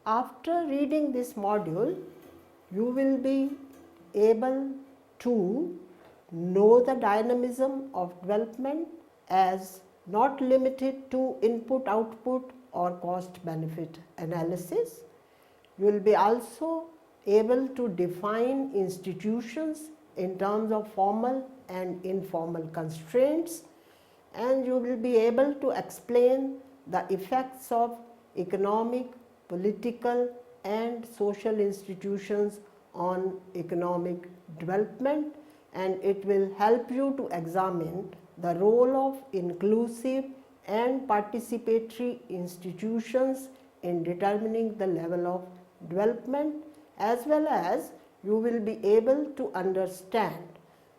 After reading this module, you will be able to know the dynamism of development as not limited to input-output or cost-benefit analysis. You will be also able to define institutions in terms of formal and informal constraints, and you will be able to explain the effects of economic, political and social institutions on economic development, and it will help you to examine the role of inclusive and participatory institutions in determining the level of development, as well as you will be able to understand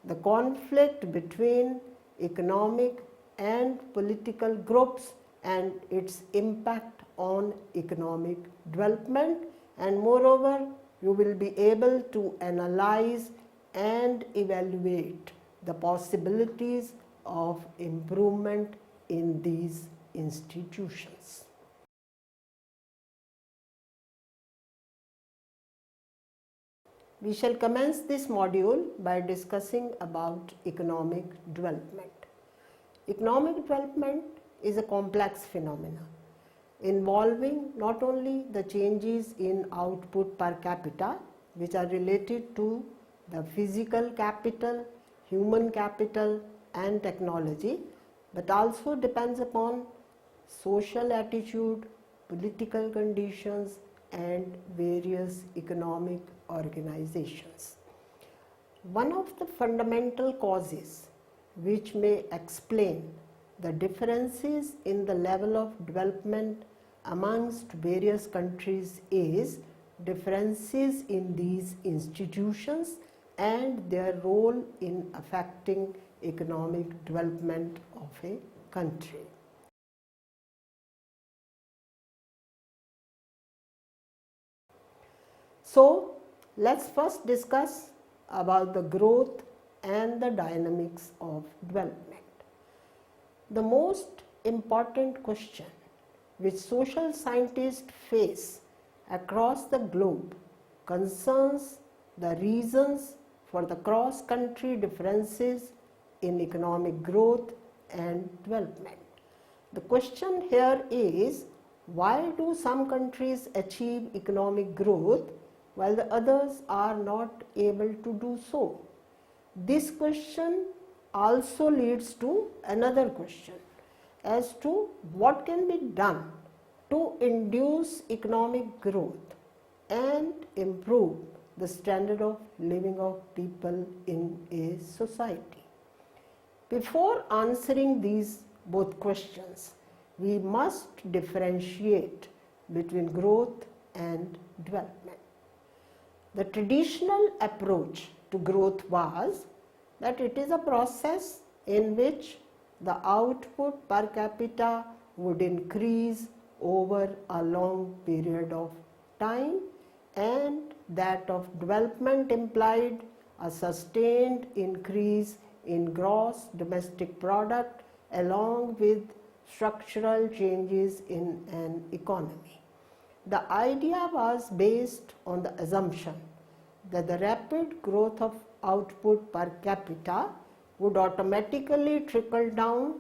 the conflict between economic and political groups and its impact on economic development, and moreover you will be able to analyze and evaluate the possibilities of improvement in these institutions. We shall commence this module by discussing about economic development. Economic development is a complex phenomenon involving not only the changes in output per capita, which are related to the physical capital, human capital and technology, but also depends upon social attitude, political conditions and various economic organizations. One of the fundamental causes which may explain the differences in the level of development amongst various countries is differences in these institutions and their role in affecting economic development of a country. So, let's first discuss about the growth and the dynamics of development. The most important question which social scientists face across the globe concerns the reasons for the cross-country differences in economic growth and development. The question here is, why do some countries achieve economic growth while the others are not able to do so? This question also leads to another question as to what can be done to induce economic growth and improve the standard of living of people in a society. Before answering these both questions, we must differentiate between growth and development. The traditional approach to growth was that it is a process in which the output per capita would increase over a long period of time, and that of development implied a sustained increase in gross domestic product along with structural changes in an economy. The idea was based on the assumption that the rapid growth of output per capita would automatically trickle down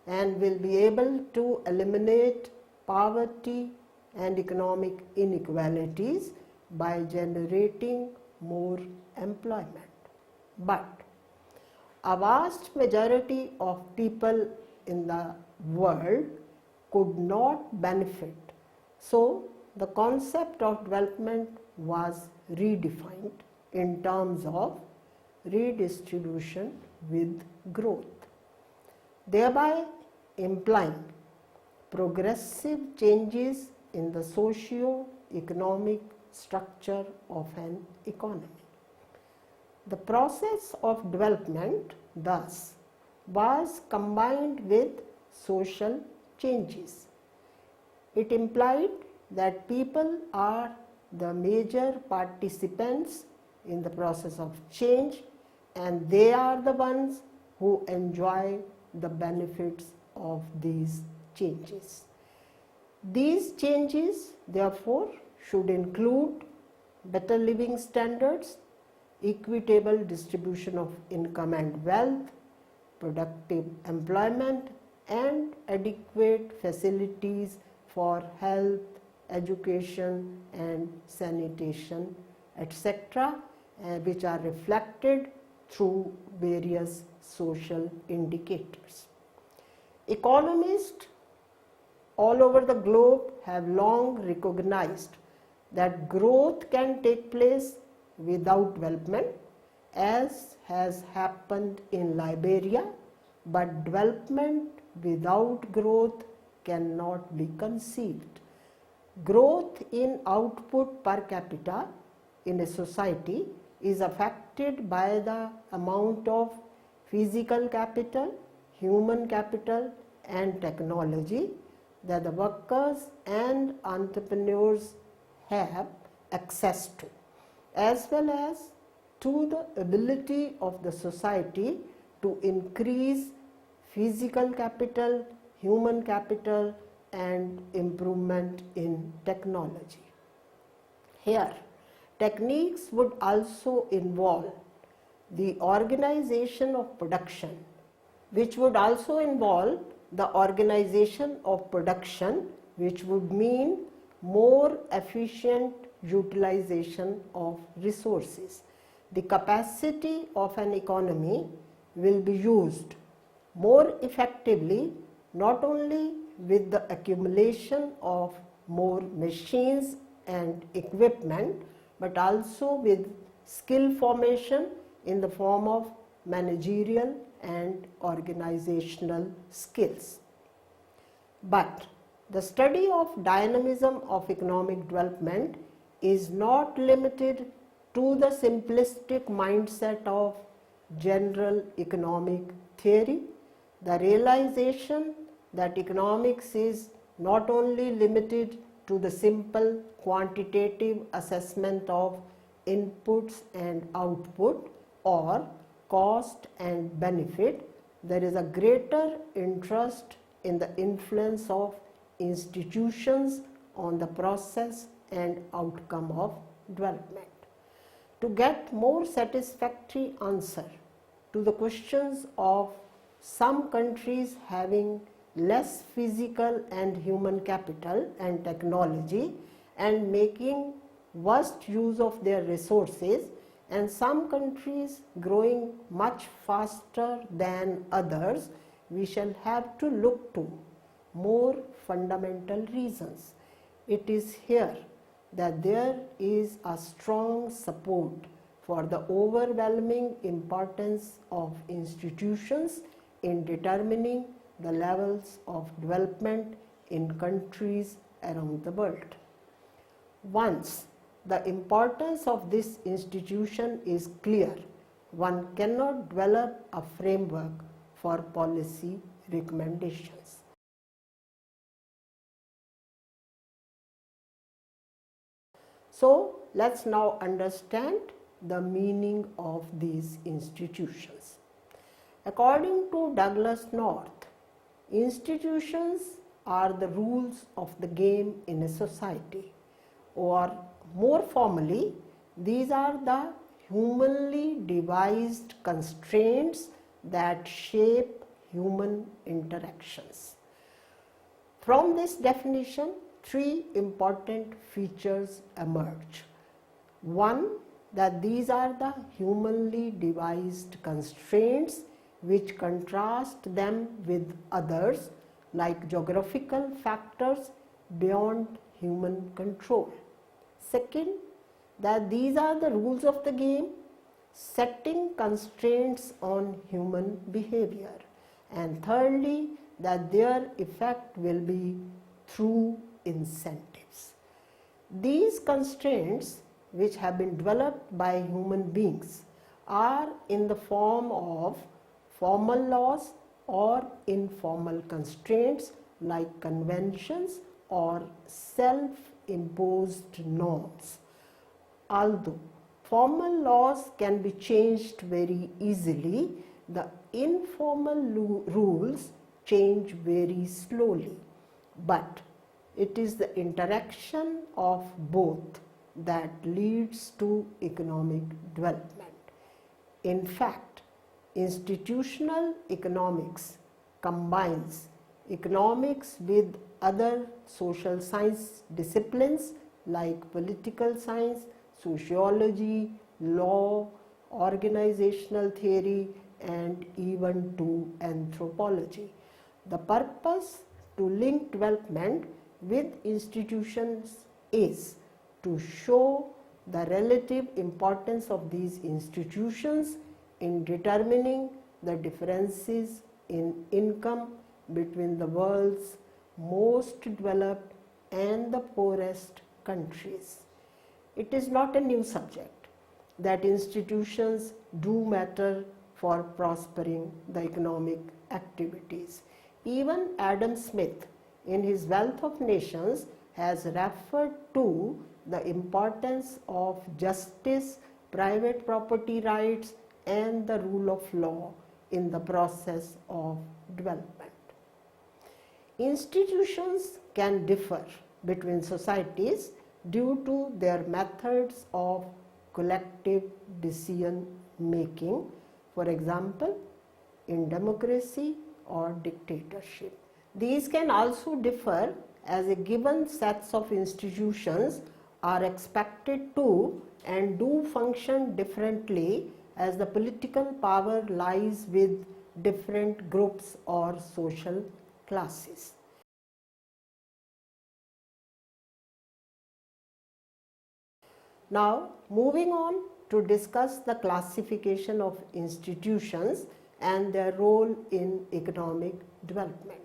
and will be able to eliminate poverty and economic inequalities by generating more employment. But a vast majority of people in the world could not benefit. So, the concept of development was redefined in terms of redistribution with growth, thereby implying progressive changes in the socio-economic structure of an economy. The process of development, thus, was combined with social changes. It implied that people are the major participants in the process of change, and they are the ones who enjoy the benefits of these changes. These changes, therefore, should include better living standards, equitable distribution of income and wealth, productive employment, and adequate facilities for health, education and sanitation, etc., which are reflected through various social indicators. Economists all over the globe have long recognized that growth can take place without development, as has happened in Liberia, but development without growth cannot be conceived. Growth in output per capita in a society is affected by the amount of physical capital, human capital and technology that the workers and entrepreneurs have access to, as well as to the ability of the society to increase physical capital, human capital and improvement in technology. Here, techniques would also involve the organization of production, which would also involve the organization of production, which would mean more efficient utilization of resources. The capacity of an economy will be used more effectively not only with the accumulation of more machines and equipment, but also with skill formation in the form of managerial and organizational skills. But the study of dynamism of economic development is not limited to the simplistic mindset of general economic theory. The realization that economics is not only limited to the simple quantitative assessment of inputs and output or cost and benefit, there is a greater interest in the influence of institutions on the process and outcome of development. To get more satisfactory answer to the questions of some countries having less physical and human capital and technology and making worst use of their resources, and some countries growing much faster than others, we shall have to look to more fundamental reasons. It is here that there is a strong support for the overwhelming importance of institutions in determining the levels of development in countries around the world. Once the importance of this institution is clear, one cannot develop a framework for policy recommendations. So, let's now understand the meaning of these institutions. According to Douglas North, institutions are the rules of the game in a society, or more formally, these are the humanly devised constraints that shape human interactions. From this definition, three important features emerge. One, that these are the humanly devised constraints which contrast them with others like geographical factors beyond human control. Second, that these are the rules of the game setting constraints on human behavior. And thirdly, that their effect will be through incentives. These constraints, which have been developed by human beings, are in the form of formal laws or informal constraints like conventions or self-imposed norms. Although formal laws can be changed very easily, the informal rules change very slowly. But It is the interaction of both that leads to economic development. In fact, institutional economics combines economics with other social science disciplines like political science, sociology, law, organizational theory, and even to anthropology. The purpose to link development with institutions is to show the relative importance of these institutions in determining the differences in income between the world's most developed and the poorest countries. It is not a new subject that institutions do matter for prospering the economic activities. Even Adam Smith, in his Wealth of Nations, has referred to the importance of justice, private property rights, and the rule of law in the process of development. Institutions can differ between societies due to their methods of collective decision making, for example, in democracy or dictatorship. These can also differ as a given sets of institutions are expected to and do function differently as the political power lies with different groups or social classes. Now, moving on to discuss the classification of institutions and their role in economic development.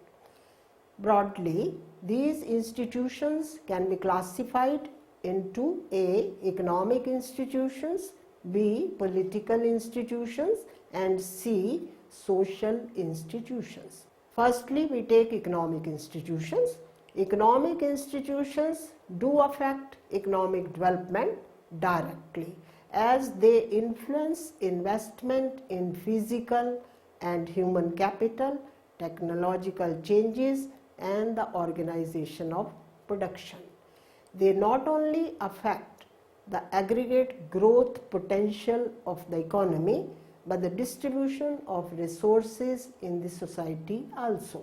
Broadly, these institutions can be classified into A. Economic institutions, B. Political institutions, and C. Social institutions. Firstly, we take economic institutions. Economic institutions do affect economic development directly as they influence investment in physical and human capital, technological changes, and the organization of production. They not only affect the aggregate growth potential of the economy, but the distribution of resources in the society also.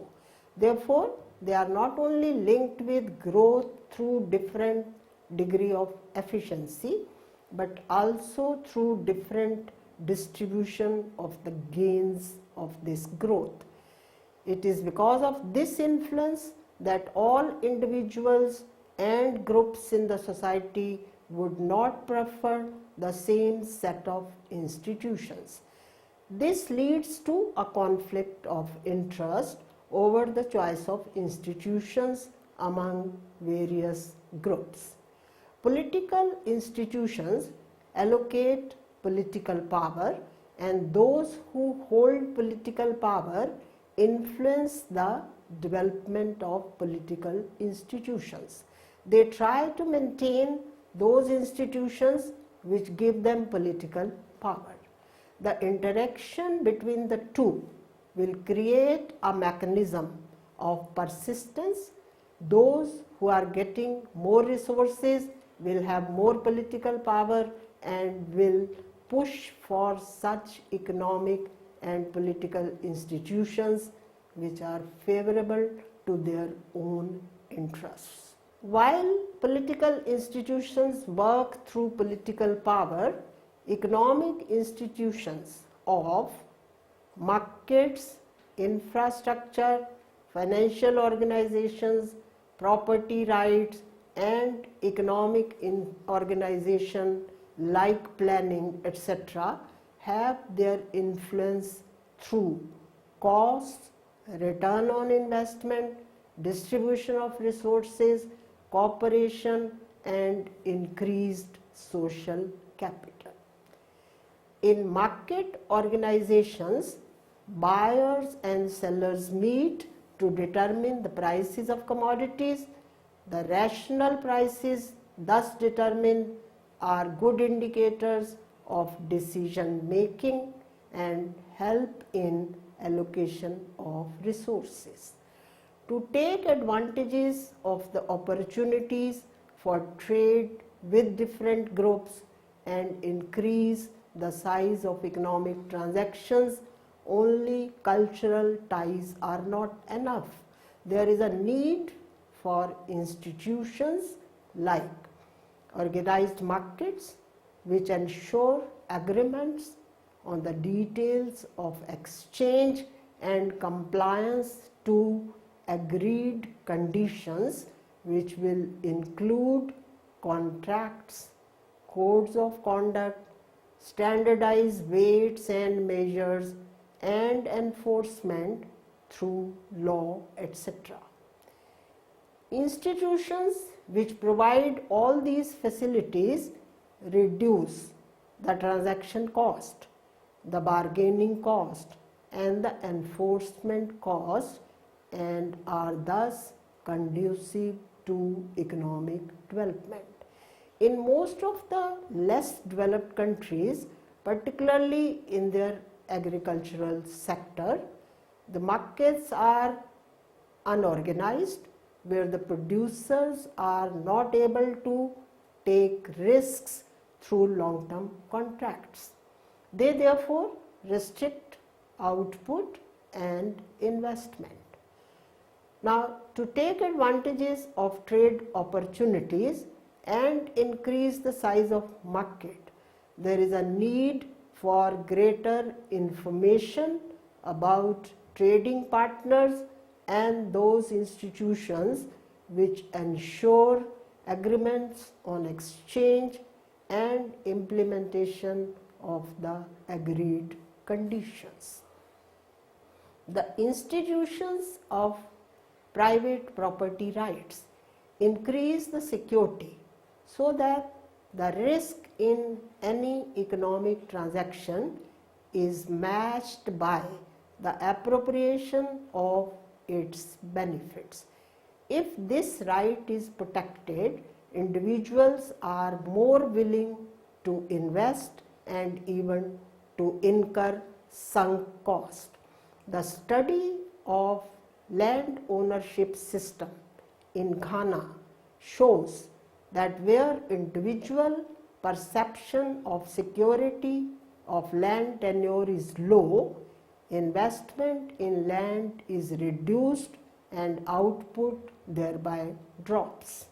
Therefore, they are not only linked with growth through different degree of efficiency, but also through different distribution of the gains of this growth. It is because of this influence that all individuals and groups in the society would not prefer the same set of institutions. This leads to a conflict of interest over the choice of institutions among various groups. Political institutions allocate political power, and those who hold political power influence the development of political institutions. They try to maintain those institutions which give them political power. The interaction between the two will create a mechanism of persistence. Those who are getting more resources will have more political power and will push for such economic and political institutions which are favorable to their own interests. While political institutions work through political power, economic institutions of markets, infrastructure, financial organizations, property rights, and economic organization like planning, etc., have their influence through costs, return on investment, distribution of resources, cooperation, and increased social capital. In market organizations, buyers and sellers meet to determine the prices of commodities. The rational prices thus determined are good indicators of decision making and help in allocation of resources. to take advantages of the opportunities for trade with different groups and increase the size of economic transactions. Only cultural ties are not enough. There is a need for institutions like organized markets which ensure agreements on the details of exchange and compliance to agreed conditions, which will include contracts, codes of conduct, standardized weights and measures, and enforcement through law, etc. Institutions which provide all these facilities reduce the transaction cost, the bargaining cost, and the enforcement cost, and are thus conducive to economic development. In most of the less developed countries, particularly in their agricultural sector, the markets are unorganized, where the producers are not able to take risks through long-term contracts. They therefore restrict output and investment. Now, to take advantages of trade opportunities and increase the size of market, there is a need for greater information about trading partners and those institutions which ensure agreements on exchange and implementation of the agreed conditions. The institutions of private property rights increase the security so that the risk in any economic transaction is matched by the appropriation of its benefits. If this right is protected, individuals are more willing to invest and even to incur sunk cost. The study of land ownership system in Ghana shows that where individual perception of security of land tenure is low, investment in land is reduced and output thereby drops.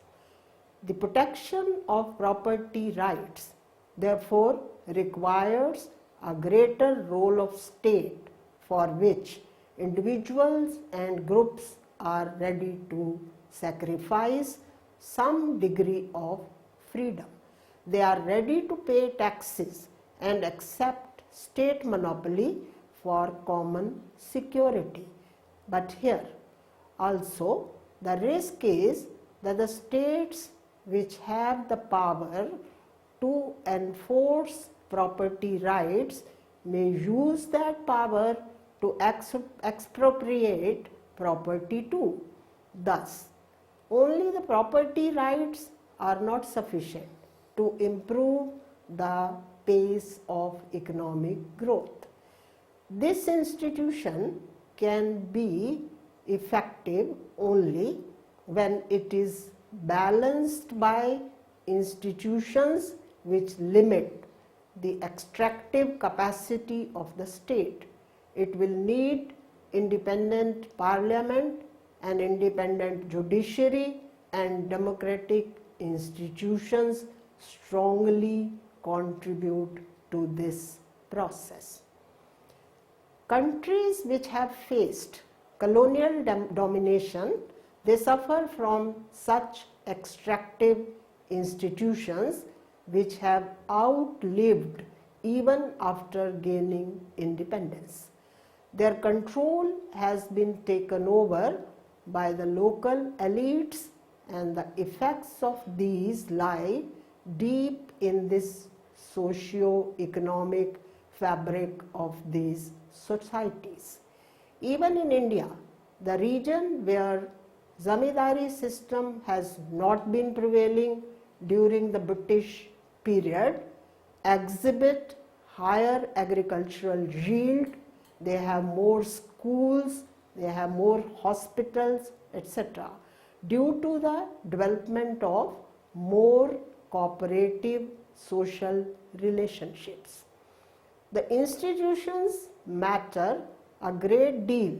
The protection of property rights therefore requires a greater role of state, for which individuals and groups are ready to sacrifice some degree of freedom. They are ready to pay taxes and accept state monopoly for common security. But here also the risk is that the states which have the power to enforce property rights may use that power to expropriate property too. Thus, only the property rights are not sufficient to improve the pace of economic growth. This institution can be effective only when it is balanced by institutions which limit the extractive capacity of the state. It will need independent parliament, an independent judiciary, and democratic institutions strongly contribute to this process. Countries which have faced colonial domination, they suffer from such extractive institutions which have outlived even after gaining independence. Their control has been taken over by the local elites, and the effects of these lie deep in this socio-economic fabric of these societies. Even in India, the region where zamindari system has not been prevailing during the British period exhibit higher agricultural yield. They have more schools, they have more hospitals, etc., due to the development of more cooperative social relationships. The institutions matter a great deal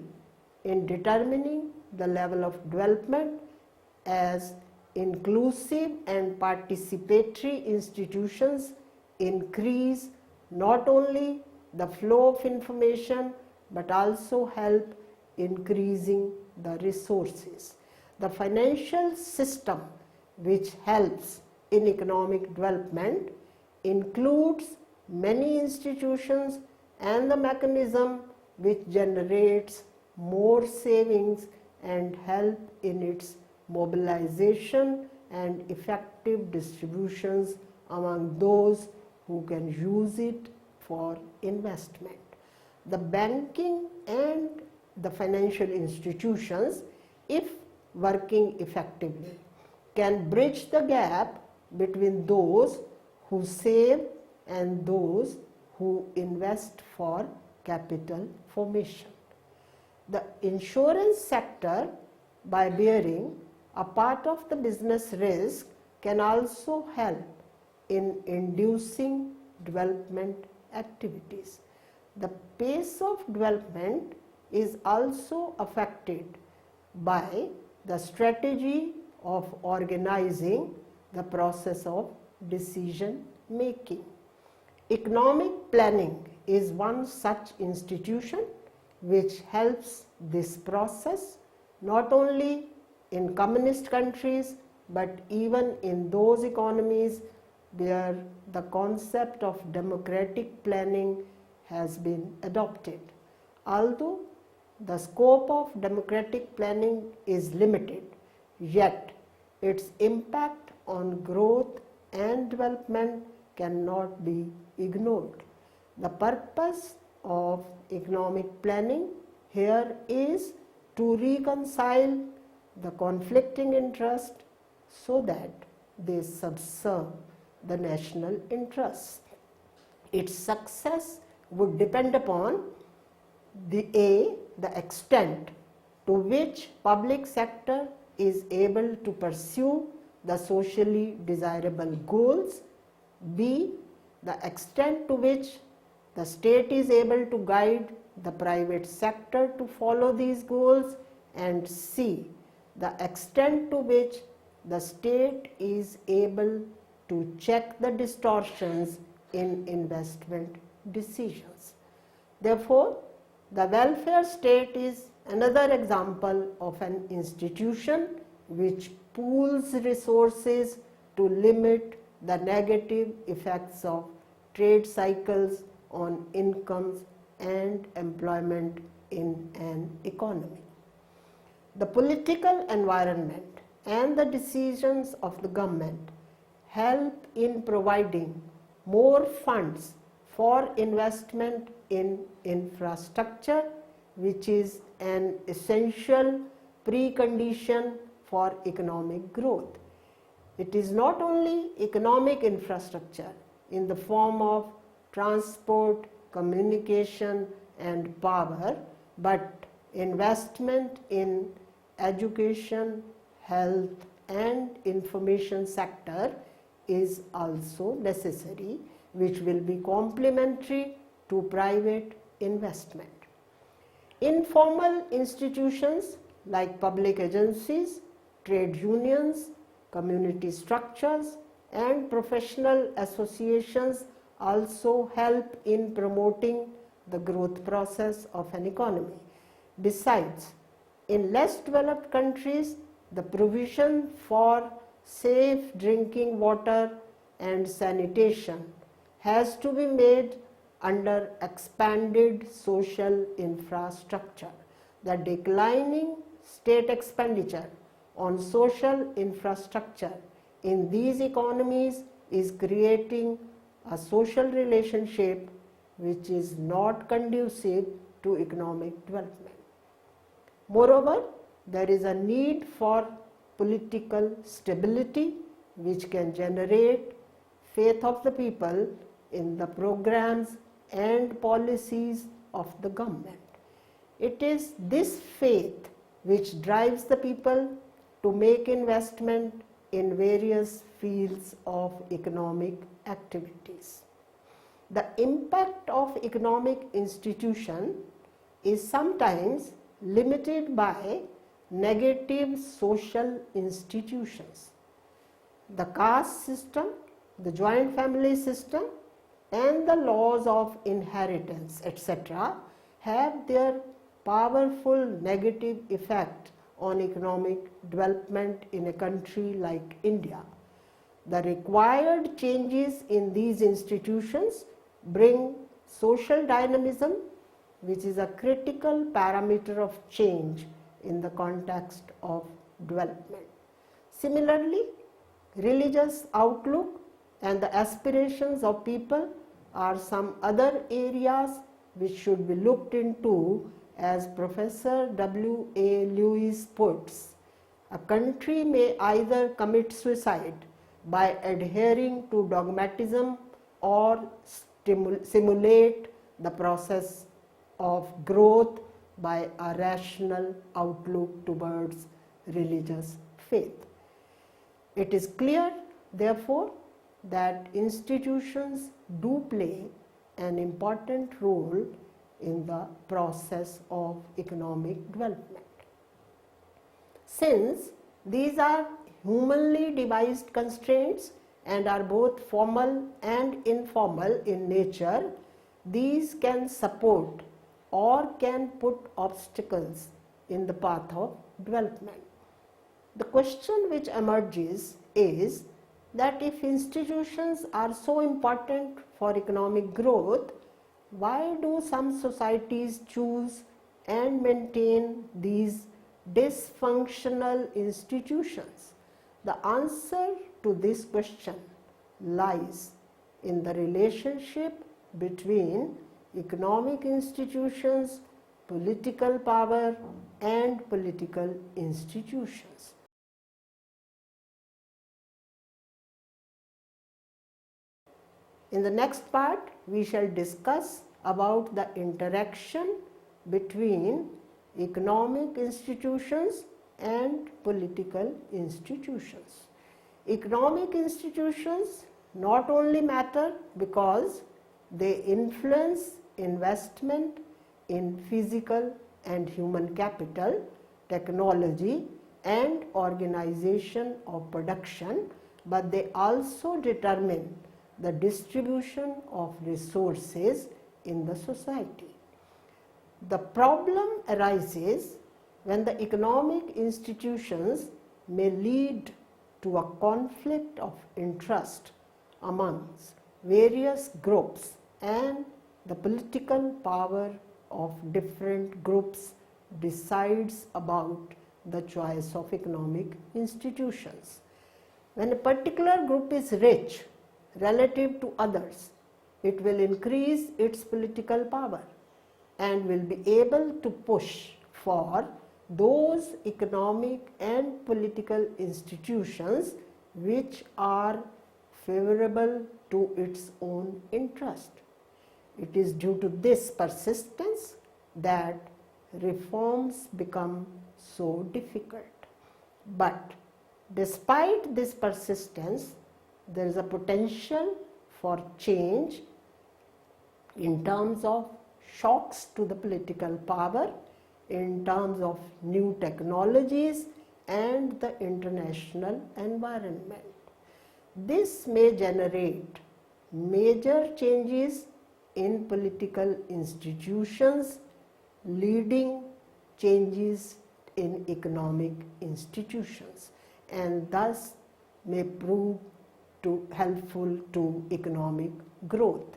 in determining the level of development, as inclusive and participatory institutions increase not only the flow of information but also help increasing the resources. The financial system which helps in economic development includes many institutions and the mechanism which generates more savings and help in its mobilization and effective distributions among those who can use it for investment. The banking and the financial institutions, if working effectively, can bridge the gap between those who save and those who invest for capital formation. The insurance sector, by bearing a part of the business risk, can also help in inducing development activities. The pace of development is also affected by the strategy of organizing the process of decision making. Economic planning is one such institution which helps this process not only in communist countries but even in those economies where the concept of democratic planning has been adopted. Although the scope of democratic planning is limited, yet its impact on growth and development cannot be ignored. The purpose of economic planning here is to reconcile the conflicting interests so that they subserve the national interest. Its success would depend upon the extent to which public sector is able to pursue the socially desirable goals, b, the extent to which the state is able to guide the private sector to follow these goals, and c, the extent to which the state is able to check the distortions in investment decisions. Therefore, the welfare state is another example of an institution which pools resources to limit the negative effects of trade cycles on incomes and employment in an economy. The political environment and the decisions of the government help in providing more funds for investment in infrastructure, which is an essential precondition for economic growth. It is not only economic infrastructure in the form of transport, communication and power, but investment in education, health and information sector is also necessary, which will be complementary to private investment. Informal institutions like public agencies, trade unions, community structures and professional associations also help in promoting the growth process of an economy. Besides, in less developed countries, the provision for safe drinking water and sanitation has to be made under expanded social infrastructure. The declining state expenditure on social infrastructure in these economies is creating a social relationship which is not conducive to economic development. Moreover, there is a need for political stability which can generate faith of the people in the programs and policies of the government. It is this faith which drives the people to make investment in various fields of economic activities. The impact of economic institution is sometimes limited by negative social institutions. The caste system, the joint family system, and the laws of inheritance, etc., have their powerful negative effect on economic development in a country like India. The required changes in these institutions bring social dynamism, which is a critical parameter of change in the context of development. Similarly, religious outlook and the aspirations of people are some other areas which should be looked into. As Professor W.A. Lewis puts, a country may either commit suicide by adhering to dogmatism or simulate the process of growth by a rational outlook towards religious faith. It is clear, therefore, that institutions do play an important role in the process of economic development. Since these are humanly devised constraints and are both formal and informal in nature, these can support or can put obstacles in the path of development. The question which emerges is that if institutions are so important for economic growth, why do some societies choose and maintain these dysfunctional institutions? The answer to this question lies in the relationship between economic institutions, political power, and political institutions. In the next part, we shall discuss about the interaction between economic institutions and political institutions. Economic institutions not only matter because they influence investment in physical and human capital, technology, and organization of production, but they also determine the distribution of resources in the society. The problem arises when the economic institutions may lead to a conflict of interest amongst various groups, and the political power of different groups decides about the choice of economic institutions. When a particular group is rich relative to others, it will increase its political power and will be able to push for those economic and political institutions which are favorable to its own interest. It is due to this persistence that reforms become so difficult. But despite this persistence, there is a potential for change in terms of shocks to the political power, in terms of new technologies and the international environment. This may generate major changes in political institutions, leading changes in economic institutions, and thus may prove helpful to economic growth.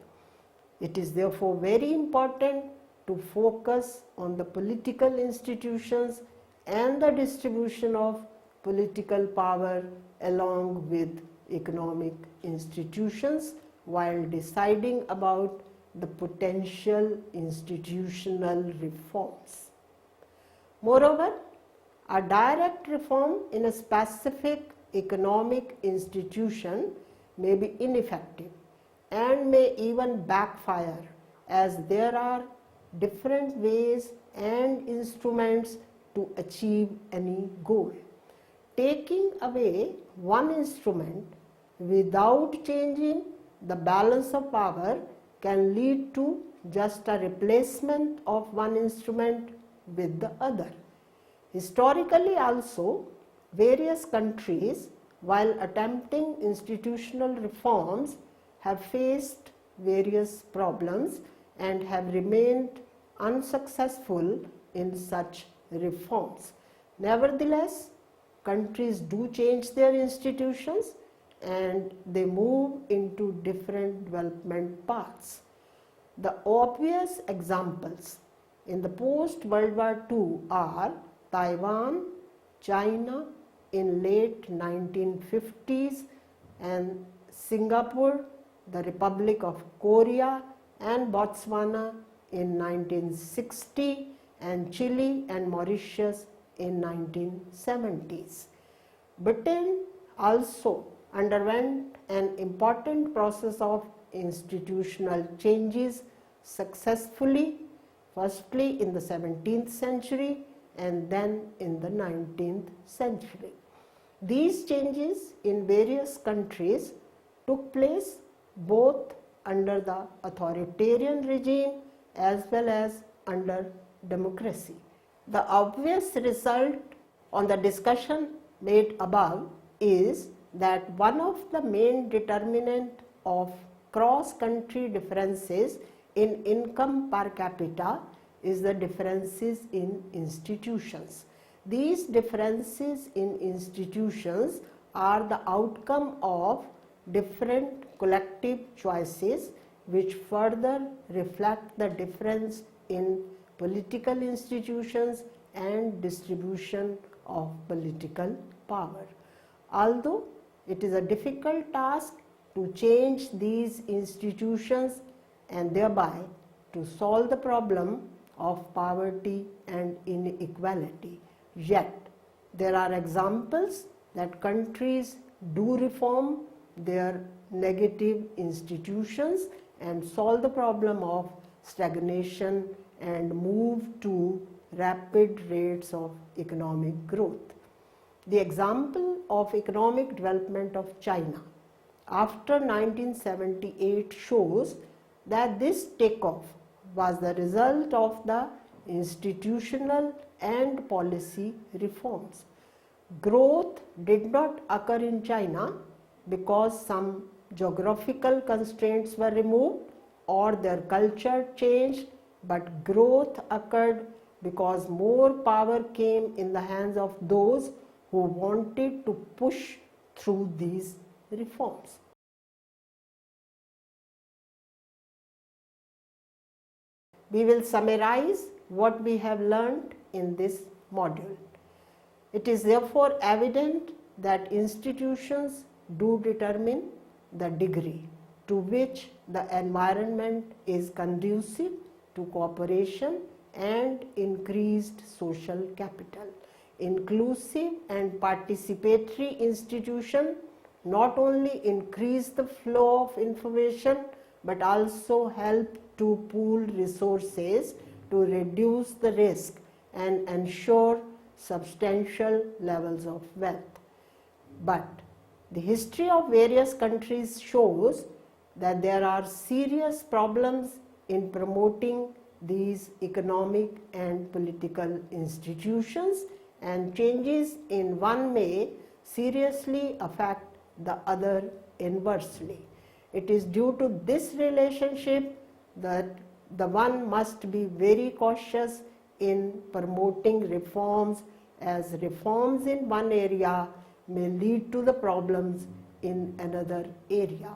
It is therefore very important to focus on the political institutions and the distribution of political power along with economic institutions while deciding about the potential institutional reforms. Moreover, a direct reform in a specific economic institution may be ineffective and may even backfire, as there are different ways and instruments to achieve any goal. Taking away one instrument without changing the balance of power can lead to just a replacement of one instrument with the other. Historically also, various countries, while attempting institutional reforms, have faced various problems and have remained unsuccessful in such reforms. Nevertheless, countries do change their institutions and they move into different development paths. The obvious examples in the post-World War II are Taiwan, China in late 1950s, and Singapore, the Republic of Korea, and Botswana in 1960, and Chile and Mauritius in 1970s. Britain also underwent an important process of institutional changes successfully, firstly in the 17th century and then in the 19th century. These changes in various countries took place both under the authoritarian regime as well as under democracy. The obvious result on the discussion made above is that one of the main determinant of cross-country differences in income per capita is the differences in institutions. These differences in institutions are the outcome of different collective choices which further reflect the difference in political institutions and distribution of political power. Although it is a difficult task to change these institutions and thereby to solve the problem of poverty and inequality, yet there are examples that countries do reform their negative institutions and solve the problem of stagnation and move to rapid rates of economic growth. The example of economic development of China after 1978 shows that this takeoff was the result of the institutional and policy reforms. Growth did not occur in China because some geographical constraints were removed or their culture changed, but growth occurred because more power came in the hands of those who wanted to push through these reforms. We will summarize what we have learned in this module. It is therefore evident that institutions do determine the degree to which the environment is conducive to cooperation and increased social capital. Inclusive and participatory institutions not only increase the flow of information but also help to pool resources to reduce the risk and ensure substantial levels of wealth. But the history of various countries shows that there are serious problems in promoting these economic and political institutions, and changes in one may seriously affect the other inversely. It is due to this relationship that the one must be very cautious in promoting reforms, as reforms in one area may lead to the problems in another area.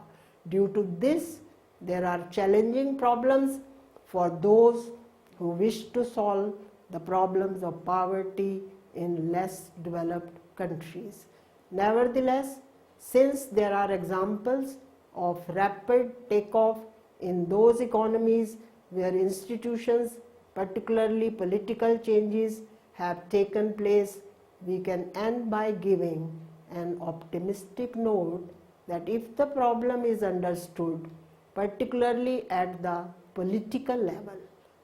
Due to this, there are challenging problems for those who wish to solve the problems of poverty in less developed countries. Nevertheless, since there are examples of rapid takeoff in those economies where institutions, particularly political changes, have taken place, we can end by giving an optimistic note that if the problem is understood, particularly at the political level,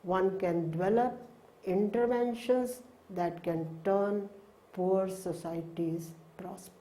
one can develop interventions that can turn poor societies prosperous.